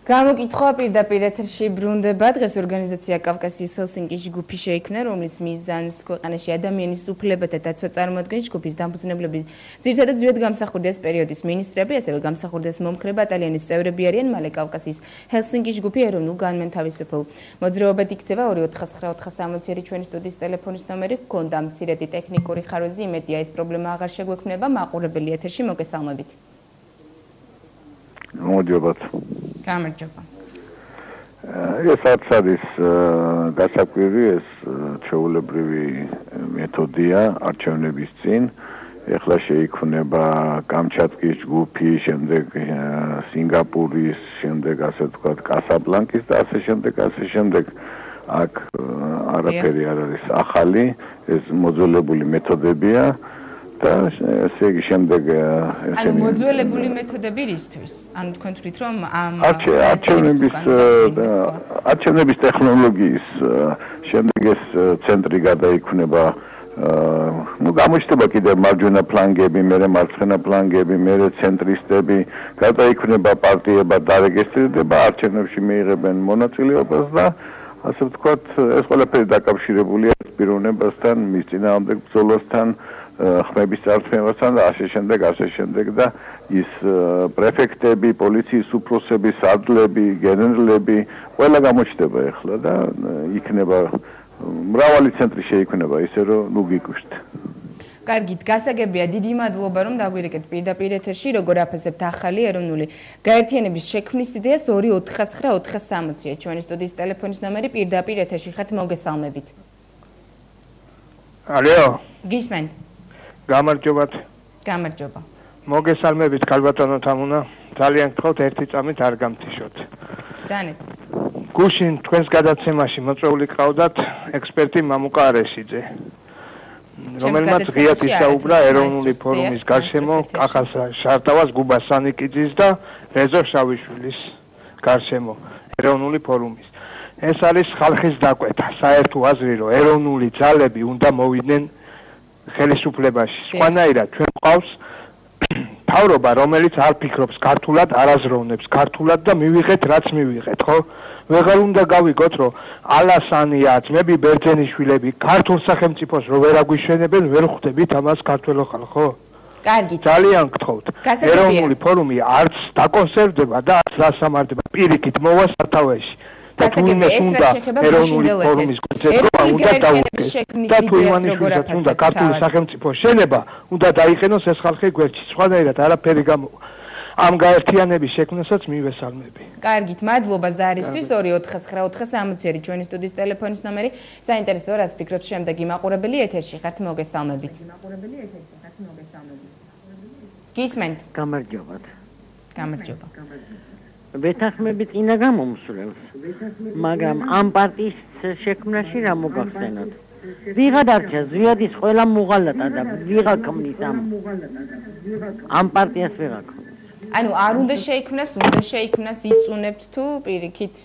გამოკითხვა პირდაპირ ეთერში ბრუნდება. დღეს ორგანიზაცია კავკასიის ჰელსინკის ჯგუფი შეიქმნა, რომლის მიზანს ქვეყანაში ადამიანის უფლებათა დაცვა წარმოადგენს. ჯგუფის დამფუძნებლები ძირითადად ზვიად გამსახურდიას პერიოდის მინისტრები, ასევე გამსახურდიას მომხრე ბატალიონის წევრები არიან. მალე კავკასიის ჰელსინკის ჯგუფი ეროვნულ განმათავისუფლ მოძრაობად იქცევა. 249-460 ჩვენი სტუდიის ტელეფონის ნომერი გქონდა მცირედი ტექნიკური ხარვეზი, იმედია ეს პრობლემა აღარ შეგვექმნება. მაყურებელი ეთერში მოგესალმებით. მოდიობთ. გამარჯობა. ეს არის გასაკვირი, ეს ჩვეულებრივი მეთოდია არჩევნების წინ. ეხლა შეიქმნება კამჩატკის ჯგუფი, შემდეგ სინგაპურის, შემდეგ ასე ვთქვათ, კასაბლანკის და ასე შემდეგ. აქ არაფერი არ არის ახალი, ეს მოძველებული მეთოდებია. ესე იგი შემდეგ ანუ მოძველებული მეთოდები რისთვის? ანუ თქვენ თვლით რომ ამ არჩევნების ტექნოლოგიის შემდეგ ეს ცენტრი გადაიქმნება გამოჩნდება კიდევ მარჯვენა ფლანგები, მერე მარცხენა ფლანგები, მერე ცენტრისტები, გადაიქმნება პარტიებად დარეგისტრირდება, არჩევნებში მიიღებენ მონაწილეობას და ასე ვთქვათ, ეს ყველაფერი დაკავშირებულია პიროვნებასთან, მის წინააღმდეგ ბრძოლასთან, ხმების წარსულთან და ასე შემდეგ და ის პრეფექტები, პოლიციის უფროსები, სარდლები, გენერლები ყველა გამოჩნდება ახლა და იქნება მრავალი ცენტრი შეიქმნება ისე რომ ნუ გიგვიშთ. კარგით, გასაგებია, დიდი მადლობა რომ დაგვირეკეთ პირდაპირ ეთერში, როგორ აფასებთ ახალი ეროვნული გაერთიანების შექმნის იდეას 249-460-ია ჩვენი სტუდიის ტელეფონის ნომერი პირდაპირ ეთერში ხართ მოგესალმებით. ალო. გისმენთ. გამარჯობათ. გამარჯობა. მოგესალმებით ქალბატონო თამუნა. ძალიან გთხოვთ ერთი წამით არ გამთიშოთ. ძანეთ. გუშინ თქვენს გადაცემაში მოწვეული ყავდათ ექსპერტი მამუკა არესიძე. რომელმაც ღიად ისაუბრა ეროვნული ფორუმის გარშემო კახას შარტავას, გუბა სანიკიძის და რეზო შავიშვილის გარშემო ეროვნული ფორუმის. ეს არის ხალხის დაკვეთა, საერთო აზრი რომ ეროვნული ძალები უნდა მოვიდნენ ხელისუფლებაში. სხვანაირად ჩვენ გვყავს თავრობა, რომელიც არ ფიქრობს ქართულად, არ აზროვნებს ქართულად და მივიღეთ რაც მივიღეთ, ხო? ვეღარ უნდა გავიგოთ, რომ ალასანია, ძმები ბერძენიშვილები ქართულ სახელმწიფოს რო ვერ აგვიშვენებენ, ვერ ხვდებით ამას ქართველო ხალხო? კარგით. ძალიან გთხოვთ. ეროვნული ფორუმი არც დაკონსერვდება და არც დასამარდება. პირიქით მოვა სათავეში. და თუ იმას უნდა ეროვნული ფორუმის გულწრფელობა უნდა დაუდგეს და თუ იმანიშვილებს უნდა ქართული სახელმწიფო შენება უნდა დაიყენოს ეს ხალხი გვერდში. სხვანაირად არაფერი გამოვა. ამ გაერთიანების შექმნასაც მივესალმები. კარგით, მადლობა ზარისთვის 249-460 ჩვენი სტუდიის ტელეფონის ნომერი. საინტერესო რას ფიქრობს შემდეგი მაყურებელი ეთერში ხართ მოგესალმებით. გისმენთ. გამარჯობათ. გამარჯობა. ვეთანხმებით წინა გამომსვლელს, მაგრამ ამ პარტიის შექმნაში რა მოგახსენოთ? ვიღა დარჩა ზვიადის ყველა მუღალატა და ვიღა ქმნის ამ პარტიას ვიღა ქმნის. ანუ არ უნდა შეიქმნას, უნდა შეიქმნას, იწუნებთ თუ პირიქით.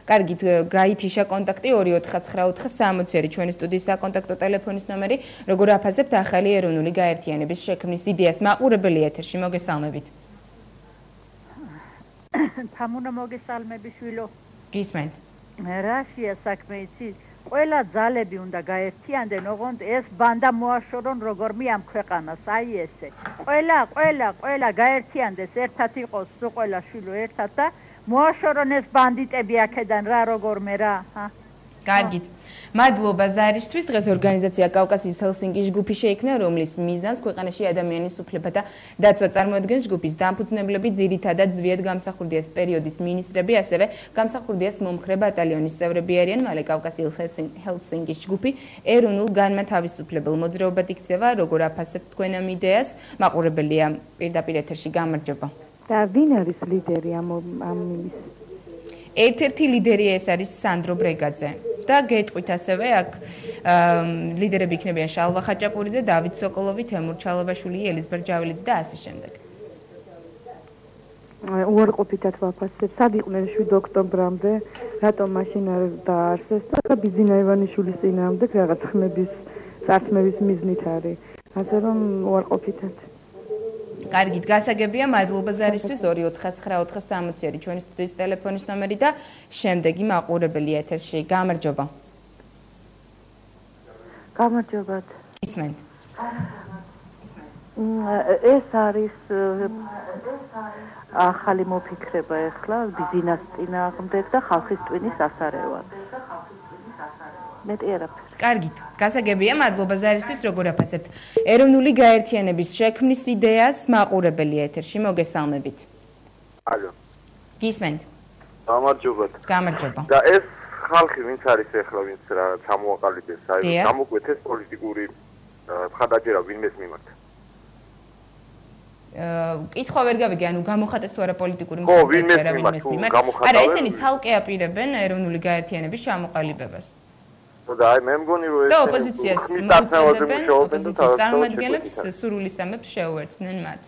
კარგით, გაითიშა კონტაქტი 249-460 ჩვენი სტუდიის საკონტაქტო ტელეფონის ნომერი. როგორ აფასებთ ახალი ეროვნული გაერთიანების შექმნის იდეას? მაყურებელი ეთერში მოგესალმებით. თამუნა მოგესალმები შვილო. გისმენთ. რაშია საქმე იცი? ყველა ძალები უნდა გაერთიანდნენ, ოღონდ ეს ბანდა მოაშორონ როგორმე ამ ქვეყანას, აი ესე. ყველა გაერთიანდეს, ერთად იყოს სულ ყველა შვილო ერთად და მოაშორონ ეს ბანდიტები აქედან რა როგორმე რა, ჰა? კარგით. მადლობა ზარისთვის. დღეს ორგანიზაცია კავკასიის ჰელსინკის ჯგუფი შეიქმნა, რომლის მიზანს ქვეყანაში ადამიანის უფლებათა დაცვა წარმოადგენს. ჯგუფის დამფუძნებლები ძირითადად ზვიად გამსახურდიას პერიოდის მინისტრები, ასევე გამსახურდიას მომხრე ბატალიონის წევრები არიან. მალე კავკასიის ჰელსინკის ჯგუფი ეროვნულ განმათავისუფლებელ მოძრაობად იქცევა. როგორ აფასებთ თქვენ ამ იდეას? მაყურებელია პირდაპირ ეთერში. გამარჯობა. და ვინ არის ლიდერი ამ ერთ-ერთი ლიდერი ეს არის სანდრო ბრეგაძე და გეტყვით ასევე აქ ლიდერები იქნებიან შალვა ხაჭაპურიძე, დავით სოკოლოვი, თემურ ჩალაბაშვილი, ელიზბერ ჯაველიძე და ასე შემდეგ. უარყოფითად ვაფასებ, სად იყვნენ 7 ოქტომბრამდე, რატომ მაშინ არ დაარსეს და ბიძინა ივანიშვილის წინააღმდეგ რაღაც ხმების წარსმების მიზნით არის. ასე რომ უარყოფითად. კარგით, გასაგებია, მადლობა ზარისთვის 249-460 ჩვენი სტუდიის ტელეფონის ნომერი და შემდეგი მაყურებელი ეთერში. გამარჯობა. გამარჯობათ. ისმენთ. ეს არის ახალი მოფიქრება ახლა ბიზნეს წინააღმდეგ და ხალხის ტვინის ასარევად. მეტი არაფერი. კარგით, გასაგებია, მადლობა ზარისთვის, როგორ აფასებთ ეროვნული გაერთიანების შექმნის იდეას მაყურებელი ეთერში, მოგესალმებით. ალო. გისმენთ. გამარჯობათ. გამარჯობა. და ეს ხალხი ვინც არის ახლა, ვინც რაღაც ჩამოაყალიბეს, აი გამოკვეთეს პოლიტიკური მხარდაჭერა ვინმეს მიმართ. კითხვა ვერ გავიგე, ანუ გამოხატეს თუ არა პოლიტიკური მხარდაჭერა ვინმეს მიმართ. არა, ესენი ცალკე აპირებენ ეროვნული გაერთიანების ჩამოყალიბებას. და აი მე მგონი რომ ეს და ოპოზიციას მოუწოდებენ, ოპოზიციის წარმომადგენლებს სრულისამებს შეუერთდნენ მათ.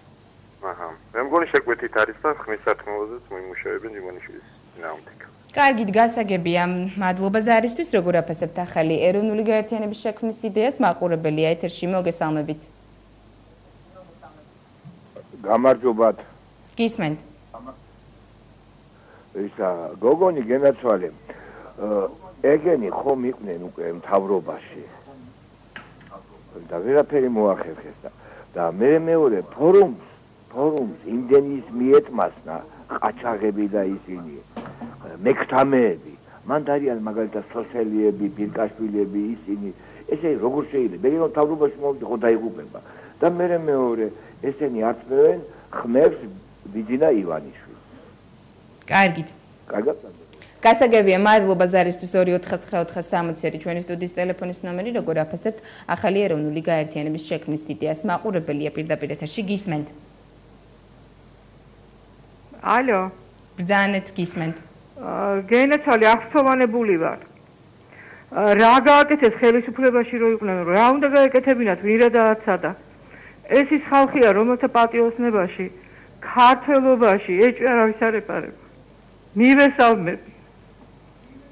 აჰა. მე მგონი შეკვეთით არის და ხმის სათქმელოზეც მოიმუშავებენ ივანიშვილის წინააღმდეგ. კარგით, გასაგებია, მადლობა ზარისთვის, როგორ აფასებთ ახალი ეროვნული გაერთიანების შექმნის იდეას, მაყურებელია ეთერში, მოგესალმებით. გამარჯობათ. გისმენთ. ისა გოგონი გენაცვალე. ეგენი ხომ იყვნენ უკვე მთავრობაში. და ვერაფერი მოახერხეს და მეორე ფორუმს იმდენის მიეტმასნა ყაჩაღები და ისინი მექთამეები. მან არიან მაგალითად სოციალიები, ბირკაშვილები ისინი. ესე როგორ შეიძლება? მე რომ მთავრობაში მოვიდი ხო დაიღუპება. და მეორე ესენი არწმევენ ხმებს ბიძინა ივანიშვილს. კარგით. კარგად. გასაგებია, მადლობა ზარისთვის 249-460 ჩვენი სტუდიის ტელეფონის ნომერი, როგორ აფასებთ ახალი ეროვნული გაერთიანების შექმნის იდეას, მაყურებელია პირდაპირ ეთერში, გისმენთ. ალო. ბრძანეთ, გისმენთ. გენაცვალე აღსოვანებული ვარ. რა გააკეთეს ხელისუფლებაში რო იყვნენ, რა უნდა გაეკეთებინათ, ვირა დააცადა. ეს ის ხალხია, რომელთა პატიოსნებაში, ქართველობაში ეჭვარავის არ ეპარება. მივესალმები.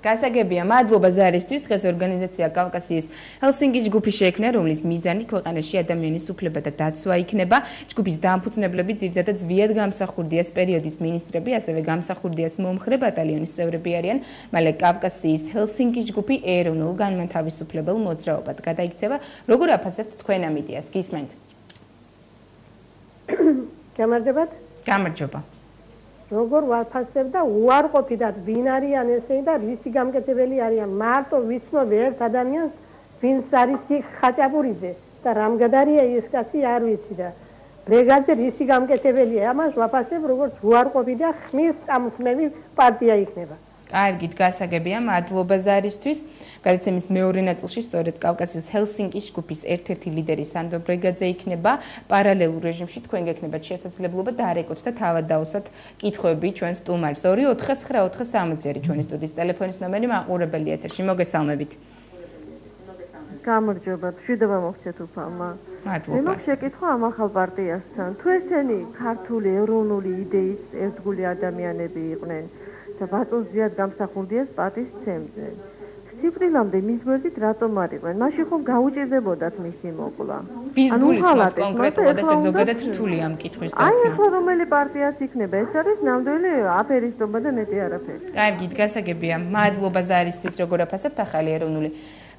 გასაგებია, მადლობა ზარისთვის, დღეს ორგანიზაცია კავკასიის ჰელსინკის ჯგუფი შეიქმნა, რომლის მიზანი ქვეყანაში ადამიანის უფლებათა დაცვა იქნება. ჯგუფის დამფუძნებლები ძირითადად ზვიად გამსახურდიას პერიოდის მინისტრები, ასევე გამსახურდიას მომხრე ბატალიონის წევრები არიან. მალე კავკასიის ჰელსინკის ჯგუფი ეროვნულ განმათავისუფლებელ მოძრაობად გადაიქცევა. როგორ აფასებთ თქვენ ამ იდეას? გისმენთ. გამარჯობათ. გამარჯობა. როგორ ვაფასებ და უარყოფითად ვინ არიან ესე და რისი გამკეთებელი არიან მარტო ვიცნობ ერთ ადამიანს ვინც არის ხაჭაპურიძე და რამგადარია ეს კაცი არ ვიცი და ბრიგადზე რისი გამკეთებელია ამას ვაფასებ როგორც უარყოფი და ხმის წამსმები პარტია იქნება. კარგით, გასაგებია, მადლობა ზარისთვის. გადაცემის მეორე ნაწილში სწორედ კავკასიის ჰელსინკის ჯგუფის ერთ-ერთი ლიდერი სანდრო ბრიგაძე იქნება. პარალელურ რეჟიმში თქვენ გექნებათ შესაძლებლობა დაარეკოთ და თავად დაუსვათ კითხვები ჩვენ სტუმარს. 249-460 ჩვენი სტუდიის ტელეფონის ნომერი, მაყურებელი ეთერში, მოგესალმებით. გამარჯობათ, მშვიდობა მოხდეთ უფალმა. მადლობა. მე მაქვს შეკითხვა ამ ახალ პარტიასთან. თუ ესენი ქართული ეროვნული იდეის ერთგული ადამიანები იყვნენ და ბატონ ზიად გამსახურდიას პატივცემდნენ. სიკვდილამდე მის გვერდით რატომ არ იყვნენ? მაშინ ხომ გაუჭირდებოდათ მისი მოკლა. ვის გულისხმობთ კონკრეტულად ეს ზოგადად რთული ამ კითხვის დასმა? აი ახლა რომელი პარტიაც იქნება? ეს არის ნამდვილი აფერისტობა და მეტი არაფერი. კარგით, გასაგებია, მადლობა ზარისთვის, როგორ აფასებთ ახალი ეროვნული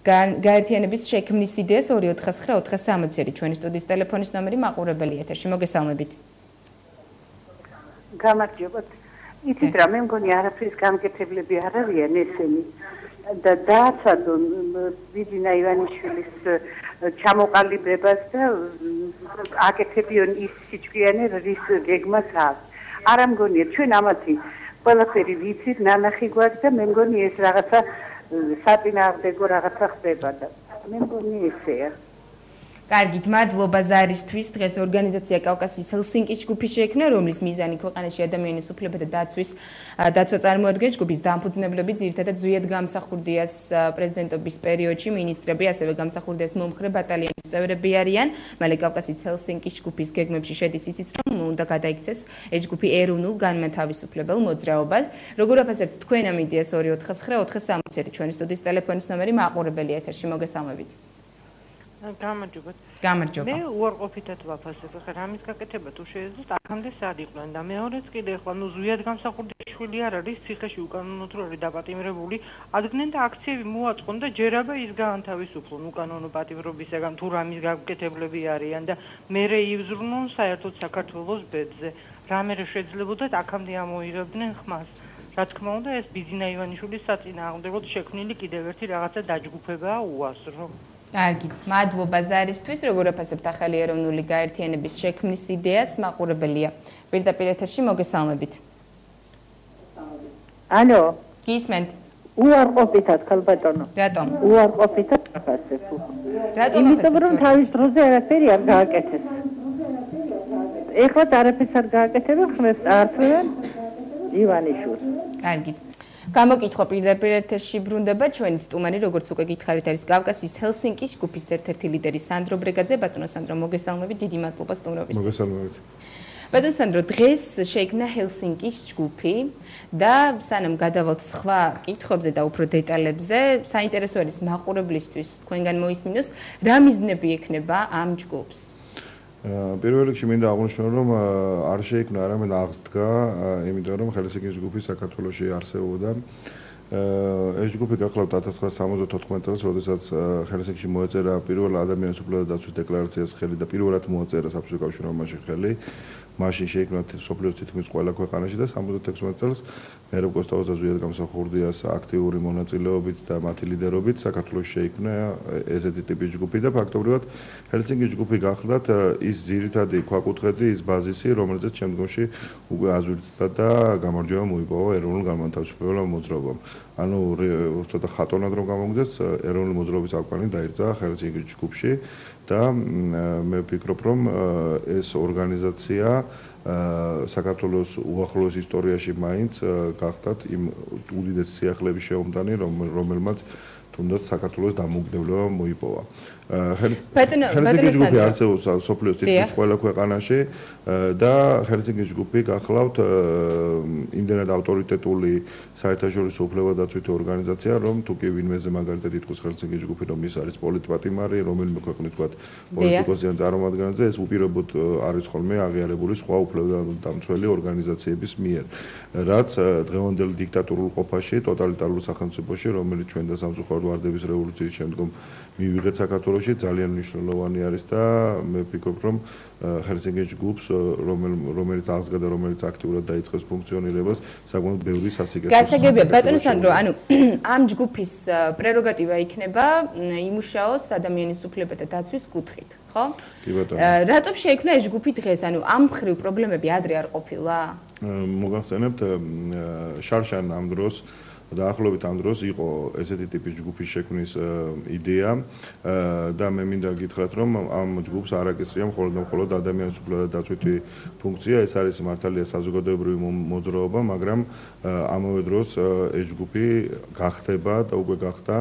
გაერთიანების შექმნის იდეას 249-460 ჩვენი სტუდიის ტელეფონის ნომერი, მაყურებელი ეთერში, მოგესალმებით. გამარჯობათ. იცით რა, მე მგონი არაფრის გამკეთებლები არ არიან ესენი და დააცადონ ბიძინა ივანიშვილის ჩამოყალიბებას და აკეთებიონ ის სიჩქიანე რის გეგმას აქვს. არა მგონია ჩვენ ამათი ყველაფერი ვიცით, ნანახი გვაქვს და მე მგონი ეს რაღაცა საწინააღმდეგო რაღაცა ხდება და მე მგონი ესეა. კარგით, მადლობა ზარისთვის. დღეს ორგანიზაცია კავკასიის ჰელსინკის ჯგუფი შეიქმნა, რომლის მიზანი ქვეყანაში ადამიანის უფლებათა დაცვა წარმოადგენს. ჯგუფის დამფუძნებლები ძირითადად ზვიად გამსახურდიას პრეზიდენტობის პერიოდში მინისტრები, ასევე გამსახურდიას მომხრე ბატალიონის წევრები არიან. მალე კავკასიის ჰელსინკის ჯგუფის გეგმებში შედის ისიც, რომ უნდა გადაიქცეს ეს ჯგუფი ეროვნულ განმათავისუფლებელ მოძრაობად. როგორ აფასებთ თქვენ ამ იდეას 249-460 ჩვენი სტუდიის ტელეფონის ნომერი, მაყურებელი ეთერში, მოგესალმებით. გამარჯობა. მე უარყოფითად ვაფასებ, ხა რამის გაკეთება თუ შეეძლოთ, აქამდე სად იყვნენ და მეორეც კიდე ხო ნუ ზვიად გამსახურდია შვილი არ არის, ციხეში უკანონოდ რო არის დაპატიმრებული, ადგნენ და აქციები მოაწყონ და ჯერაბა ის გაანთავისუფლონ უკანონო პატიმრობისაგან თუ რამის გაკეთებლები არიან და მერე ივზრუნონ საერთოდ საქართველოს ბედზე. რამე შეძლებოდათ აქამდე ამოიღებდნენ ხმას. რა თქმა უნდა, ეს ბიძინა ივანიშვილის საწინააღმდეგოდ შექმნილი კიდევ ერთი რაღაცა დაჯგუფებაა უასრო. კარგი, მადლობა ზარისთვის, როგორ აფასებთ ახალი ეროვნული გაერთიანების შექმნის იდეას, მაყურებელია. პირდაპირ ეთერში მოგესალმებით. ალო, გისმენთ? უარყოფითად, ხალბატონო. რატომ? უარყოფითად ვაფასებ. რატომ? იმიტომ რომ თავის დროზე არაფერი არ გააკეთეს. ეხლა არაფერს არ გააკეთებენ, ხმებს წაართვევენ ივანიშვილს. კარგი. გამოკითხვა პირდაპირ ეთერში ბრუნდება ჩვენი სტუმარი, როგორც უკვე გითხარით, არის კავკასიის ჰელსინკის ჯგუფის ერთ-ერთი ლიდერი სანდრო ბრეგაძე. ბატონო სანდრო, მოგესალმებით, დიდი მადლობა სტუმრობისთვის. მოგესალმებით. ბატონო სანდრო, დღეს შეიქმნა ჰელსინკის ჯგუფი და სანამ გადავალთ სხვა კითხვებზე და უფრო დეტალებზე, საინტერესო არის მაყურებლისთვის თქვენგან მოისმინოს, რა მიზნები ექნება ამ ჯგუფს? პირველ რიგში მინდა აღვნიშნო, რომ არ შეიქმნა, არამედ აღსდგა, იმიტომ რომ ჰელსინკის ჯგუფი საქართველოში არსებობდა. ეს ჯგუფი გახლავთ 1974 წელს, როდესაც ჰელსინკში მოეწერა პირველ ადამიანის უფლებათა დაცვის დეკლარაციას ხელი და პირველად მოეწერა საბჭოთა კავშირში ხელი. მაშინ შეიქმნა მსოფლიოს თითქმის ყველა ქვეყანაში და 76 წელს მერაბ კოსტავას და ზვიად გამსახურდიას აქტიური მონაწილეობით და მათი ლიდერობით საქართველოში შეიქმნა ესეთი ტიპის ჯგუფი და ფაქტობრივად ჰელსინკის ჯგუფი გახლდათ ის ძირითადი ქვაკუთხედი, ის ბაზისი, რომელზეც შემდგომში უკვე აზრითად და გამარჯვება მოიპოვა ეროვნულ განმათავისუფლებელ მოძრაობამ. ანუ ცოტა ხატონად რომ გამოგდეს, ეროვნული მოძრაობის აკვანი დაიწყო ჰელსინკის ჯგუფში და მე ვფიქრობ, რომ ეს ორგანიზაცია საქართველოს უახლოეს ისტორიაში მაინც გახდათ იმ უდიდეს სიახლეების შეომდანი, რომელმაც თუნდაც საქართველოს დამოუკიდებლობა მოიპოვა. ჰელსინკის ჯგუფი არსებობს სოფლიოს თითქმის ყველა ქვეყანაში და ჰელსინკის ჯგუფი გახლავთ იმდენად ავტორიტეტული საერთაშორისო უფლებადაცვითი ორგანიზაცია, რომ თუ კი ვინმეზე მაგალითად ითქვას ჰელსინკის ჯგუფი, რომ ის არის პოლიტპატიმარი, რომელიმე ქვეყნის თქვა პოლიტიკოსი ან წარმომადგენელი, ეს უპირობოდ არის ხოლმე აღიარებული სხვა უფლებადამცველი ორგანიზაციების მიერ, რაც დღევანდელ დიქტატურულ ყოფაში, ტოტალიტარულ სახელმწიფოში, რომელიც ჩვენ და სამწუხაროდ ვარდების რევოლუციის შემდგომ მივიღეთ საქართველოში, ძალიან მნიშვნელოვანი არის და მე ვფიქრობ, რომ ჰელსინკის ჯგუფს, რომელიც აღსდგა და რომელიც აქტიურად დაიწყებს ფუნქციონირებას, საკმაოდ ბევრი სასიკეთო. გასაგებია, ბატონო სანდრო, ანუ ამ ჯგუფის პრეროგატივა იქნება იმუშაოს ადამიანის უფლებათა დაცვის კუთხით, ხო? კი ბატონო. რატომ შეიქმნა ეს ჯგუფი დღეს? ანუ ამ მხრივ პრობლემები ადრე არ ყოფილა? მოგახსენებთ, შარშან ამ დროს დაახლოებით ამ დროს იყო ესეთი ტიპის ჯგუფის შექმნის იდეა და მე მინდა გითხრათ, რომ ამ ჯგუფს არ აკისრია მხოლოდ ადამიანის უფლებათა დაცვითი ფუნქცია, ეს არის მართალია საზოგადოებრივი მოძრაობა, მაგრამ ამავე დროს ეს ჯგუფი გახდება და უკვე გახდა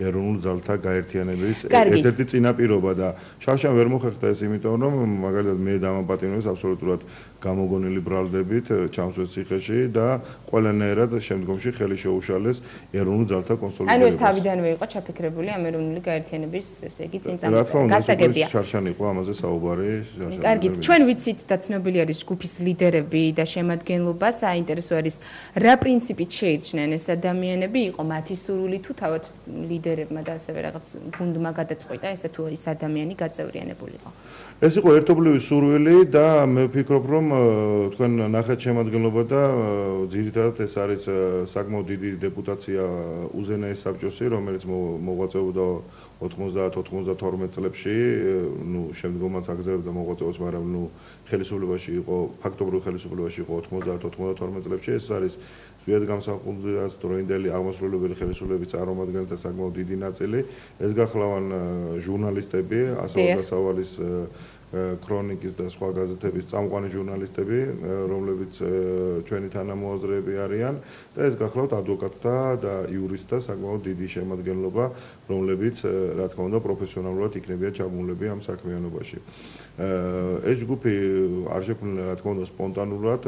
ეროვნულ ძალთა გაერთიანების ერთ-ერთი წინაპირობა და შარშან ვერ მოხერხდა ეს იმიტომ, რომ მაგალითად მე დამაპატიმრეს აბსოლუტურად გამოგონილი ბრალდებით ჩამსვეს ციხეში და ყველანაირად შემდგომში ხელი შეუშალეს ეროვნულ ძალთა კონსოლიდირებას. ანუ ეს თავიდანვე იყო ჩაფიქრებული ამ ეროვნული გაერთიანების, ესე იგი, წინწამება. გასაგებია. შარშან იყო ამაზე საუბარი. კარგი, ჩვენ ვიცით და ცნობილი არის ჯგუფის ლიდერები და შემადგენლობა, საინტერესო არის რა პრინციპით შეირჩნენ ეს ადამიანები, იყო მათი სურვილი თუ თავად ლიდერებმა და ასევე რაღაც გუნდმა გადაწყვიტა ესე თუ ის ადამიანი გაწევრიანებულიყო. ეს იყო ერთობლივი სურვილი და მე ვფიქრობ, რომ თქვენ ნახეთ შემადგენლობა და ძირითადად ეს არის საკმაოდ დიდი დეპუტაცია უზენაეს საბჭოსი, რომელიც მოღვაწეობდა 90-92 წლებში, ნუ შემდგომაც აგზავნებდა მოღვაწეობას, მაგრამ ნუ ხელისუფლებაში იყო, ფაქტობრივ ხელისუფლებაში იყო 90-92 წლებში, ეს არის ზვიად გამსახურდიას დროინდელი აღმასრულებელი ხელისუფლების წარმომადგენელთა საკმაოდ დიდი ნაწილი, ეს გახლავან ჟურნალისტები, ასეულთა სავალის ქრონიკის და სხვა გაზეთების წამყვანი ჟურნალისტები, რომლებიც ჩვენი თანამოაზრეები არიან და ეს გახლავთ ადვოკატთა და იურისტთა საკმაოდ დიდი შემადგენლობა, რომლებიც რა თქმა უნდა პროფესიონალურად იქნებიან ჩაბმულები ამ საქმიანობაში. ეს ჯგუფი არ შექმნა რა თქმა უნდა სპონტანურად,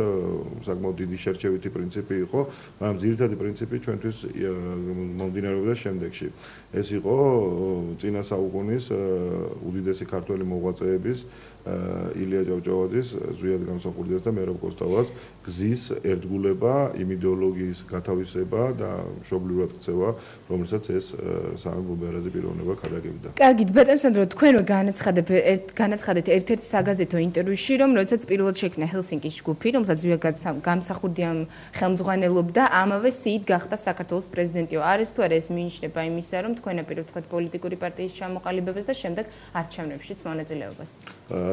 საკმაოდ დიდი შერჩევითი პრინციპი იყო, მაგრამ ძირითადი პრინციპი ჩვენთვის მომდინარეობდა შემდეგში. ეს იყო წინა საუკუნის უდიდესი ქართველი მოღვაწეების ილია ჭავჭავაძის, ზვიად გამსახურდიას და მერაბ კოსტავას გზის ერთგულება, იმ იდეოლოგიის გათავისება და მშობლიურად ქცევა, რომელსაც ეს სამი ბუბერაძე პიროვნება ქადაგებდა. კარგით, ბატონ სანდრო, თქვენ განაცხადეთ ერთ-ერთ საგაზეთო ინტერვიუში, რომ როდესაც პირველად შექმნა ჰელსინკის ჯგუფი, რომელსაც ზვიად გამსახურდიამ ხელმძღვანელობდა, ამავე სიით გახდა საქართველოს პრეზიდენტი. არის თუ არა ეს მინიშნება იმისა, რომ თქვენ აპირებთ თქვა პოლიტიკური პარტიის ჩამოყალიბებას და შემდეგ არჩევნებშიც მონაწილეობას?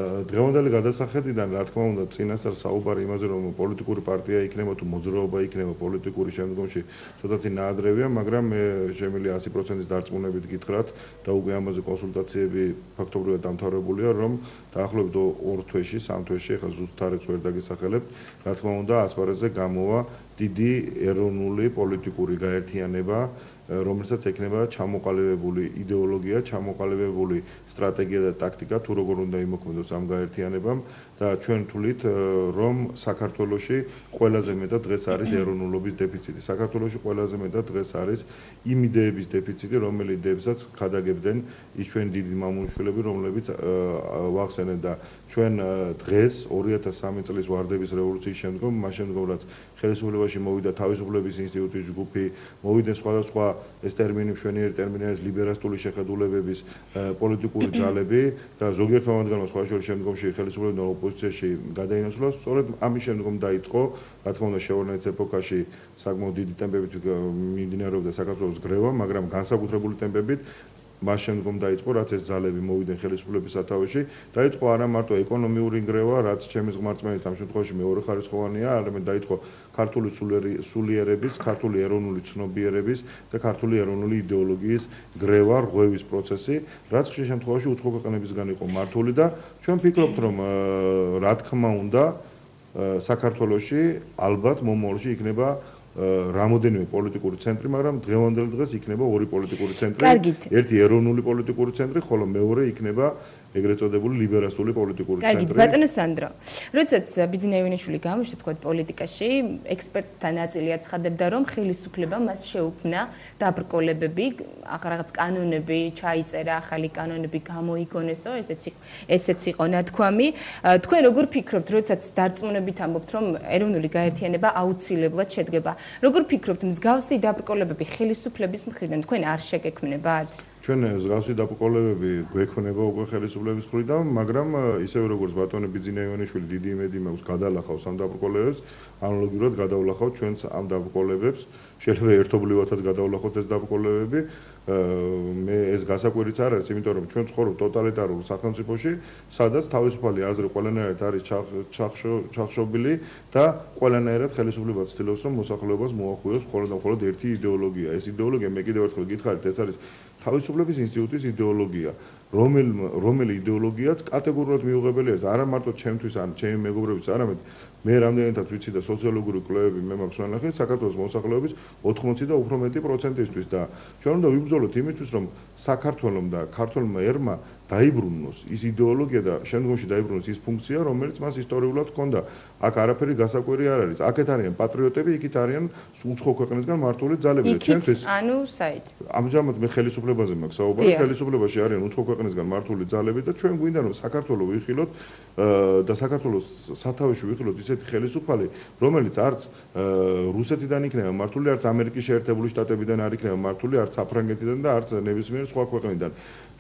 დღევანდელი გადასახედიდან რა თქმა უნდა წინასწარ საუბარი იმაზე რომ პოლიტიკური პარტია იქნება თუ მოძრაობა იქნება პოლიტიკური შემდგომში ცოტათი ნაადრევია, მაგრამ მე შემიძლია 100%-ის დარწმუნებით გითხრათ და უკვე ამაზე კონსულტაციები ფაქტობრივად დამთავრებულია, რომ დაახლოებით 2 თვეში, 3 თვეში, ახლა ზუსტ თარიღს ვერ დაგესახელებთ, რა თქმა უნდა ასპარეზზე გამოვა დიდი ეროვნული პოლიტიკური გაერთიანება, რომელსაც ექნება ჩამოყალიბებული იდეოლოგია, ჩამოყალიბებული სტრატეგია და ტაქტიკა, თუ როგორ უნდა იმოქმედოს ამ გაერთიანებამ და ჩვენ თვლით, რომ საქართველოში ყველაზე მეტად დღეს არის ეროვნულობის დეფიციტი. საქართველოში ყველაზე მეტად დღეს არის იმ იდეების დეფიციტი, რომელი იდეებსაც ქადაგებდნენ ის ჩვენ დიდი მამულიშვილები, რომლებიც ვახსენეთ და ჩვენ დღეს 2003 წლის ვარდების რევოლუციის შემდგომ, მას შემდგომ რაც ხელისუფლებაში მოვიდა თავისუფლების ინსტიტუტის ჯგუფი, მოვიდნენ სხვადასხვა ეს ტერმინი მშვენიერი ტერმინი არის ლიბერალისტული შეხედულებების პოლიტიკური ძალები და ზოგიერთ მათგანმა სხვა შორის შემდგომში ხელისუფლებიდან ოპოზიციაში გადაინაცვლა. სწორედ ამის შემდგომ დაიწყო, რა თქმა უნდა, შევარდნაძის ეპოქაში საკმაოდ დიდი ტემპებით მიმდინარეობდა საქართველოს გრევა, მაგრამ განსაკუთრებული ტემპებით მას შემდგომ დაიწყო, რაც ეს ძალები მოვიდნენ ხელისუფლების სათავეში, დაიწყო არა მარტო ეკონომიური გრევა, რაც ჩემი ღმერთმენით ამ შემთხვევაში მეორე ხარისხოვანია, არამედ დაიწყო ქართული სულიერების, ქართული ეროვნული ცნობიერების და ქართული ეროვნული იდეოლოგიის გრევა, რღვევის პროცესი, რაც ხშირ შემთხვევაში უცხო ქვეყნებისგან იყო მართული და ჩვენ ვფიქრობთ, რომ რა თქმა უნდა, საქართველოში ალბათ მომავალში იქნება რამოდენიმე პოლიტიკური ცენტრი, მაგრამ დღევანდელ დღეს იქნება 2 პოლიტიკური ცენტრი, ერთი ეროვნული პოლიტიკური ცენტრი, ხოლო მეორე იქნება ეგრეთ წოდებული ლიბერალური პოლიტიკური ცენტრი. კარგით, ბატონო სანდრო. როდესაც ბიძინეევინიშვილი გამოჩნდა თქვა პოლიტიკაში, ექსპერტთა ნაწილი აცხადებდა, რომ ხელისუფლებამ მას შეუქმნა დაბრკოლებები, რაღაც კანონები ჩაიწერა, ახალი კანონები გამოიგონესო, ესეც იყო ნათქვამი. თქვენ როგორ ფიქრობთ, როდესაც დარწმუნებით ამბობთ, რომ ეროვნული გაერთიანება აუცილებლად შედგება? როგორ ფიქრობთ, მსგავსი დაბრკოლებები ხელისუფლების მხრიდან თქვენ არ შეგექმნებათ? ჩვენ მსგავსი დაბრკოლებები გვექნება უკვე ხელისუფლების მხრიდან, მაგრამ ისევე როგორც ბატონი ბიძინეევინიშვილი დიდი იმედი მაქვს გადალახავს ამ დაბრკოლებებს, ანალოგიურად გადავლახავთ ჩვენც ამ დაბრკოლებებს, შეიძლება ერთობლივადაც გადავლახოთ ეს დაბრკოლებები. მე ეს გასაკვირიც არ არის, იმიტომ რომ ჩვენ ცხოვრობ ტოტალიტარულ სახელმწიფოში, სადაც თავისუფალი აზრი ყველანაირად არის ჩახშობილი და ყველანაირად ხელისუფლება ცდილობს, რომ მოსახლეობას მოახუიოს მხოლოდ ერთი იდეოლოგია. ეს იდეოლოგია, მე კიდევ ერთხელ გითხარით, ეს არის თავისუფლების ინსტიტუტის იდეოლოგია, რომელი იდეოლოგიაც კატეგორიულად მიუღებელი არის, არა მარტო ჩემთვის ან ჩემი მეგობრებისთვის, არამედ მე რამდენადაც ვიცი და სოციოლოგიური კვლევები მე მაქვს ნახე, საქართველოს მოსახლეობის 80 და უფრო მეტი პროცენტისთვის და ჩვენ უნდა ვიბრძოლოთ იმისთვის, რომ საქართველოს და ქართულმა ერმა დაიბრუნოს ის იდეოლოგია და შემდგომში დაიბრუნოს ის ფუნქცია, რომელიც მას ისტორიულად ჰქონდა. აქ არაფერი გასაკვირი არ არის. აქეთ არიან პატრიოტები, იქით არიან უცხო ქვეყნისგან მართული ძალები და ჩვენთვის ანუ საით. ამჟამად მე ხელისუფლებაზე მაქვს საუბარი, ხელისუფლებაში არიან უცხო ქვეყნისგან მართული ძალები და ჩვენ გვინდა რომ საქართველოს ვიხილოთ და საქართველოს სათავეში ვიხილოთ ისეთი ხელისუფალი, რომელიც არც რუსეთიდან იქნება მართული, არც ამერიკის შეერთებული შტატებიდან არ იქნება მართული, არც საფრანგეთიდან და არც ნებისმიერ სხვა ქვეყნიდან.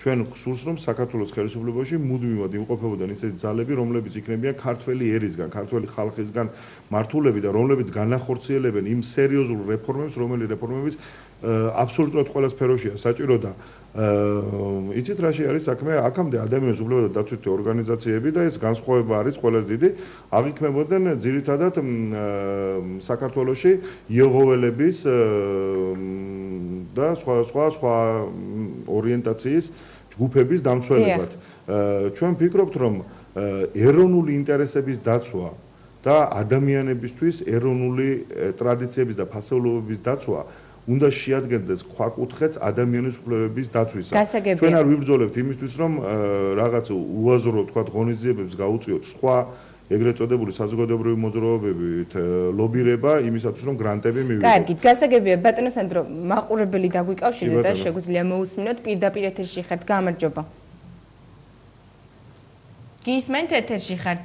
ჩვენ გსურს რომ საქართველოს ხელისუფლებაში მუდმივად იმყოფებოდნენ ისეთი ძალები, რომლებიც იქნებიან ქართველი ერისგან, ქართველი ხალხისგან მართულები და რომლებიც განახორციელებენ იმ სერიოზულ რეფორმებს, რომელი რეფორმებიც აბსოლუტურად ყველა სფეროშია საჭირო და იცით რაში არის საქმე? აქამდე ადამიანის უფლებათა დაცვითი ორგანიზაციები და ეს განსხვავება არის ყველაზე დიდი, აღიქმებოდნენ ძირითადად საქართველოში იეღოველების და სხვა ორიენტაციის ჯგუფების დამცველებად. ჩვენ ვფიქრობთ, რომ ეროვნული ინტერესების დაცვა და ადამიანებისთვის ეროვნული ტრადიციების და ფასეულობების დაცვა უნდა შეადგენდეს ქვაკუთხედს ადამიანის უფლებების დაცვისა. ჩვენ არ ვიბრძოლებთ იმისთვის, რომ რაღაც უაზრო, თქვა, ღონისძიებებს გაუწიოთ სხვა ეგრეთ წოდებული საზოგადოებრივი მოძრაობებით ლობირება იმისათვის, რომ გრანტები მივიღოთ. კარგით, გასაგებია ბატონო სანდრო, მაყურებელი დაგვიკავშირეთ და შეგვიძლია მოусმინოთ პირდაპირ ეთერში ხართ. გამარჯობა. გისმენთ ეთერში ხართ.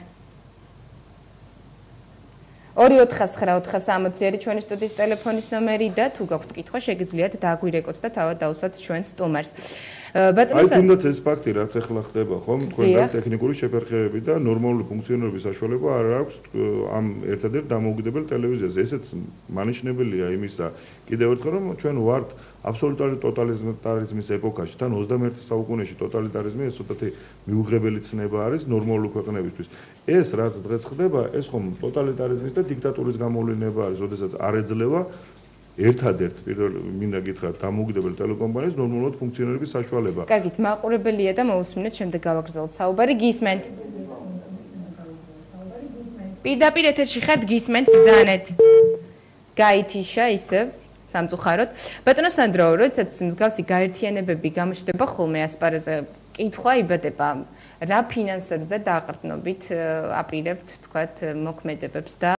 249-460 ჩვენი სტუდიის ტელეფონის ნომერი და თუ გაქვთ კითხვა შეგიძლიათ დააგვირეკოთ და თავად დაუსვათ ჩვენ სტუმარს. აი თუნდაც ეს ფაქტი რაც ახლა ხდება ხომ თქვენ ტექნიკური შეფერხებები და ნორმალური ფუნქციონირების საშუალება არ აქვს ამ ერთადერთ დამოუკიდებელ ტელევიზიაზე. ესეც მანიშნებელია იმისა კიდევ ერთხელ რომ ჩვენ ვართ აბსოლუტური ტოტალიტარიზმის ეპოქაში. თან 21 საუკუნეში ტოტალიტარიზმი ეს ცოტათი მიუღებელი ცნება არის ნორმალური ქვეყნებისთვის. ეს რაც დღეს ხდება, ეს ხომ ტოტალიტარიზმის და დიქტატურის გამოვლენა არის, როდესაც არ ეძლევა ერთადერთ პირველ მინდა გითხრათ დამოუკიდებელ ტელეკომპანიას ნორმალურად ფუნქციონირების საშუალება. კარგით, მაყურებელია და მოусმინოთ, შემდეგ გავაგრძელოთ საუბარი. გისმენთ? პირდაპირ ეთერში ხართ, გისმენთ, ბრძანეთ. გაითიშა ისევ სამწუხაროდ. ბატონო სანდრო, როდესაც მსგავსი გაერთიანებები გამოჩნდება ხოლმე ასპარეზზე, კითხვა იბადება, რა ფინანსებზე დააყრდნობით აპირებთ, თქვათ, მოქმედებებს და